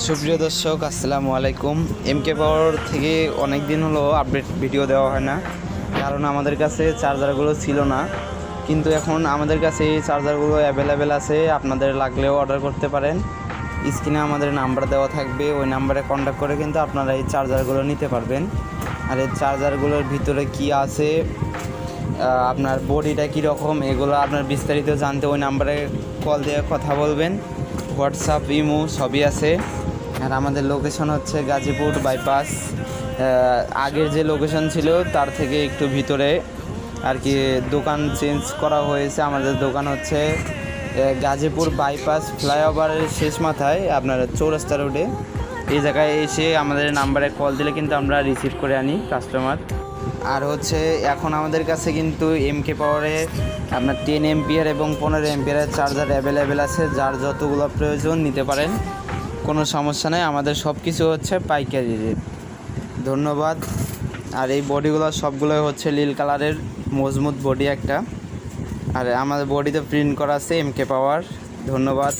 সুপ্রিয় দর্শক, আসসালামু আলাইকুম। এমকে পাওয়ার থেকে অনেক দিন হলো আপডেট ভিডিও দেওয়া হয় না, কারণ আমাদের কাছে চার্জারগুলো ছিল না। কিন্তু এখন আমাদের কাছে এই চার্জারগুলো অ্যাভেলেবেল আছে, আপনাদের লাগলেও অর্ডার করতে পারেন। স্ক্রিনে আমাদের নাম্বার দেওয়া থাকবে, ওই নাম্বারে কন্ট্যাক্ট করে কিন্তু আপনারা এই চার্জারগুলো নিতে পারবেন। আর এই চার্জারগুলোর ভিতরে কি আছে, আপনার বডিটা কীরকম, এগুলো আপনার বিস্তারিত জানতে ওই নাম্বারে কল দিয়ে কথা বলবেন। হোয়াটসঅ্যাপ, ইমো সবই আছে। আর আমাদের লোকেশন হচ্ছে গাজীপুর বাইপাস। আগের যে লোকেশন ছিল তার থেকে একটু ভিতরে আর কি দোকান চেঞ্জ করা হয়েছে। আমাদের দোকান হচ্ছে গাজীপুর বাইপাস ফ্লাইওভারের শেষ মাথায়, আপনার চৌরাস্তা রোডে। এই জায়গায় এসে আমাদের নাম্বারে কল দিলে কিন্তু আমরা রিসিভ করে আনি কাস্টমার। আর হচ্ছে এখন আমাদের কাছে কিন্তু এমকে পাওয়ারে আপনার 10 এমপিআর এবং 15 এমপিআরের চার্জার অ্যাভেলেবেল আছে। যার যতগুলো প্রয়োজন নিতে পারেন, কোনো সমস্যা নেই। আমাদের সব কিছু হচ্ছে পাইকারি রেট। ধন্যবাদ। আর এই বডিগুলো সবগুলোই হচ্ছে নীল কালারের মজবুত বডি একটা। আর আমাদের বডিতে প্রিন্ট করা আছে এমকে পাওয়ার। ধন্যবাদ।